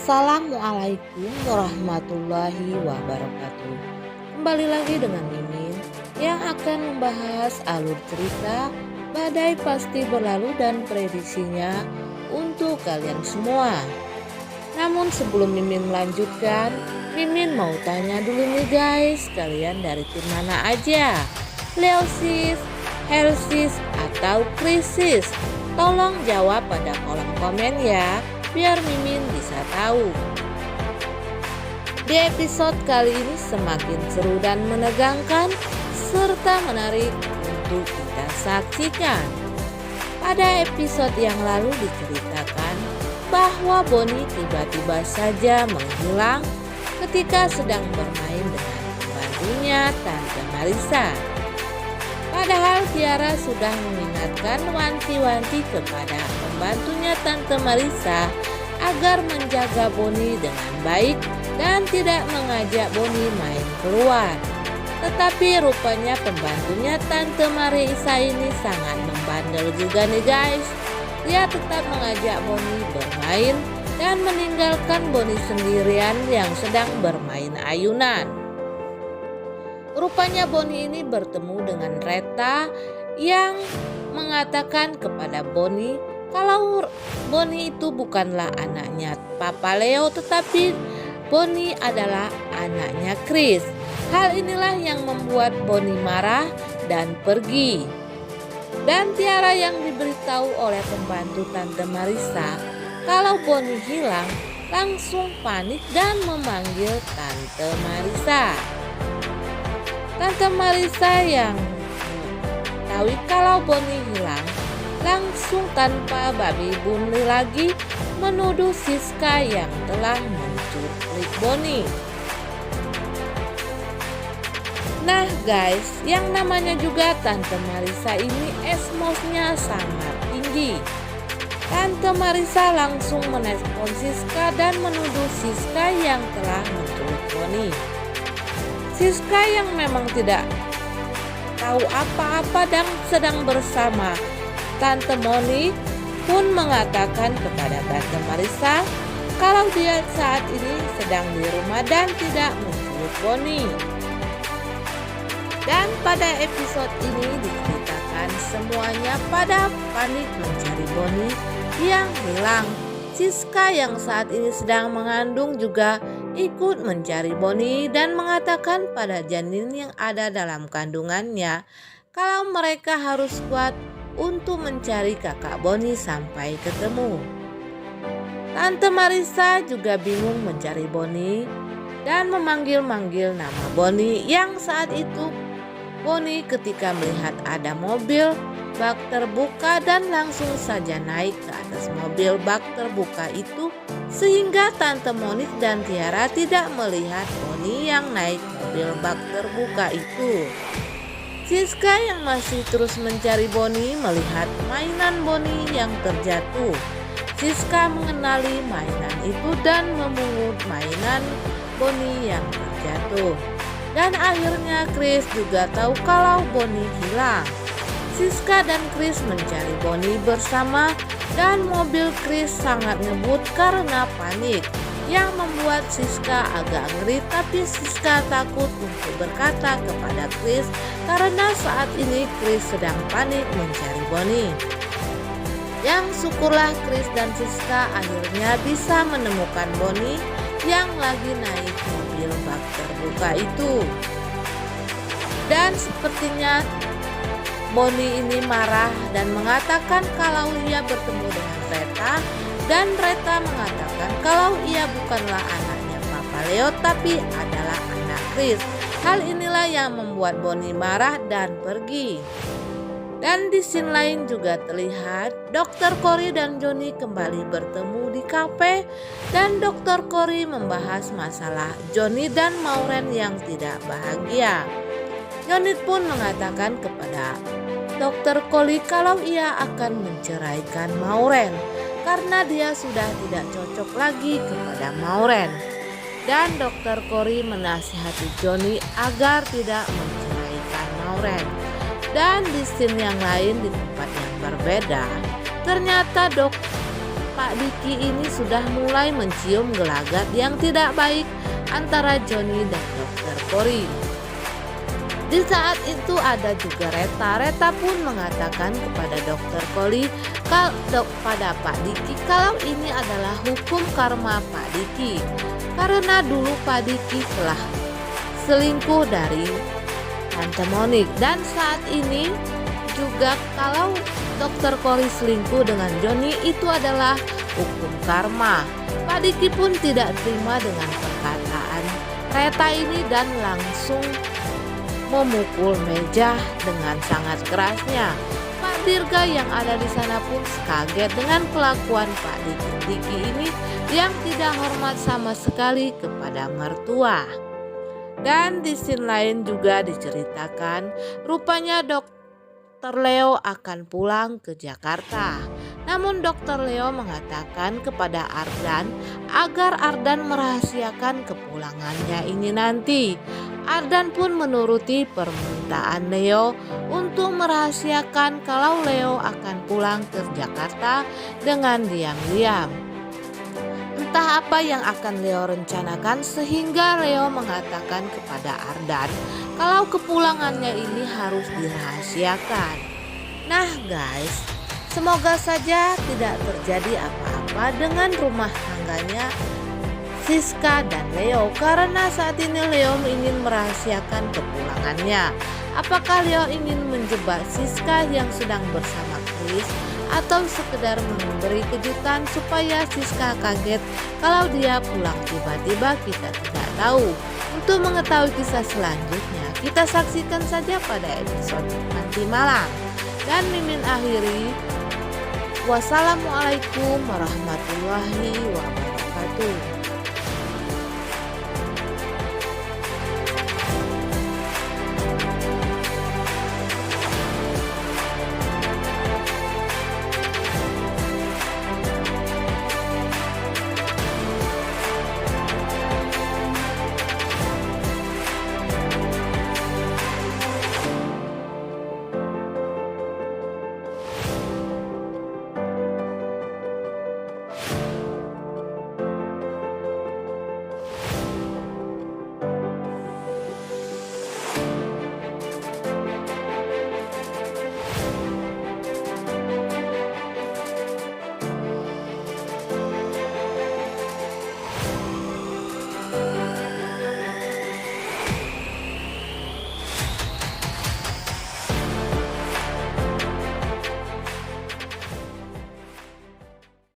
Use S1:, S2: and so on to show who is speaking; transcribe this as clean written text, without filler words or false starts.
S1: Assalamualaikum warahmatullahi wabarakatuh. Kembali lagi dengan Mimin yang akan membahas alur cerita Badai Pasti Berlalu dan prediksinya untuk kalian semua. Namun sebelum Mimin melanjutkan, Mimin mau tanya dulu nih guys, kalian dari tim mana aja? Leosis, Hersis, atau Krisis? Tolong jawab pada kolom komen ya, biar Mimin bisa tahu. Di episode kali ini semakin seru dan menegangkan serta menarik untuk kita saksikan. Pada episode yang lalu diceritakan bahwa Bonnie tiba-tiba saja menghilang ketika sedang bermain dengan pembantunya Tante Marissa. Padahal Tiara sudah mengingatkan wanti-wanti kepada pembantunya Tante Marissa agar menjaga Bonnie dengan baik dan tidak mengajak Bonnie main keluar. Tetapi rupanya pembantunya Tante Marissa ini sangat membandel juga nih guys. Dia tetap mengajak Bonnie bermain dan meninggalkan Bonnie sendirian yang sedang bermain ayunan. Rupanya Bonnie ini bertemu dengan Reta yang mengatakan kepada Bonnie kalau Bonnie itu bukanlah anaknya Papa Leo, tetapi Bonnie adalah anaknya Chris. Hal inilah yang membuat Bonnie marah dan pergi. Dan Tiara yang diberitahu oleh pembantu Tante Marissa kalau Bonnie hilang langsung panik dan memanggil Tante Marissa. Tante Marissa yang tahu kalau Bonnie hilang langsung tanpa babi bunyi lagi menuduh Siska yang telah menculik Bonnie. Nah guys, yang namanya juga Tante Marissa ini emosinya sangat tinggi. Tante Marissa langsung menelpon Siska dan menuduh Siska yang telah menculik Bonnie. Siska yang memang tidak tahu apa-apa dan sedang bersama Tante Bonnie pun mengatakan kepada Tante Marissa kalau dia saat ini sedang di rumah dan tidak menculik Bonnie. Dan pada episode ini diceritakan semuanya pada panik mencari Bonnie yang hilang. Siska yang saat ini sedang mengandung juga ikut mencari Bonnie dan mengatakan pada janin yang ada dalam kandungannya kalau mereka harus kuat untuk mencari kakak Bonnie sampai ketemu. Tante Marissa juga bingung mencari Bonnie dan memanggil-manggil nama Bonnie yang saat itu Bonnie ketika melihat ada mobil bak terbuka dan langsung saja naik ke atas mobil bak terbuka itu sehingga Tante Monik dan Tiara tidak melihat Bonnie yang naik mobil bak terbuka itu. Siska yang masih terus mencari Bonnie melihat mainan Bonnie yang terjatuh. Siska mengenali mainan itu dan memungut mainan Bonnie yang terjatuh. Dan akhirnya Chris juga tahu kalau Bonnie hilang. Siska dan Chris mencari Bonnie bersama dan mobil Chris sangat ngebut karena panik yang membuat Siska agak ngeri, tapi Siska takut untuk berkata kepada Chris karena saat ini Chris sedang panik mencari Bonnie. Yang syukurlah Chris dan Siska akhirnya bisa menemukan Bonnie yang lagi naik mobil bak terbuka itu. Dan sepertinya Bonnie ini marah dan mengatakan kalau ia bertemu dengan Reta dan Reta mengatakan kalau ia bukanlah anaknya Papa Leo tapi adalah anak Chris. Hal inilah yang membuat Bonnie marah dan pergi. Dan di scene lain juga terlihat Dr. Cory dan Johnny kembali bertemu di kafe dan Dr. Cory membahas masalah Johnny dan Maureen yang tidak bahagia. Johnny pun mengatakan kepada Dr. Cory kalau ia akan menceraikan Maureen karena dia sudah tidak cocok lagi kepada Maureen. Dan Dr. Cory menasihati Johnny agar tidak menceraikan Maureen. Dan di scene yang lain di tempat yang berbeda, ternyata Pak Diki ini sudah mulai mencium gelagat yang tidak baik antara Johnny dan Dokter Cory. Di saat itu ada juga Reta. Reta pun mengatakan kepada Dokter Cory pada Pak Diki kalau ini adalah hukum karma Pak Diki. Karena dulu Pak Diki telah selingkuh dari Tante Monik, dan saat ini juga kalau Dokter Cory selingkuh dengan Johnny itu adalah hukum karma. Pak Diki pun tidak terima dengan perkataan Reta ini dan langsung memukul meja dengan sangat kerasnya. Pak Dirga yang ada di sana pun kaget dengan kelakuan Pak Diki ini yang tidak hormat sama sekali kepada mertua. Dan di scene lain juga diceritakan rupanya Dokter Leo akan pulang ke Jakarta. Namun Dokter Leo mengatakan kepada Ardan agar Ardan merahasiakan kepulangannya ini nanti. Ardan pun menuruti permintaan Leo untuk merahasiakan kalau Leo akan pulang ke Jakarta dengan diam-diam. Entah apa yang akan Leo rencanakan sehingga Leo mengatakan kepada Ardan kalau kepulangannya ini harus dirahasiakan. Nah guys, semoga saja tidak terjadi apa-apa dengan rumah tangganya Siska dan Leo, karena saat ini Leo ingin merahasiakan kepulangannya. Apakah Leo ingin menjebak Siska yang sedang bersama Chris atau sekedar memberi kejutan supaya Siska kaget kalau dia pulang tiba-tiba? Kita tidak tahu. Untuk mengetahui kisah selanjutnya, kita saksikan saja pada episode nanti malam. Dan Mimin akhiri, wassalamualaikum warahmatullahi wabarakatuh.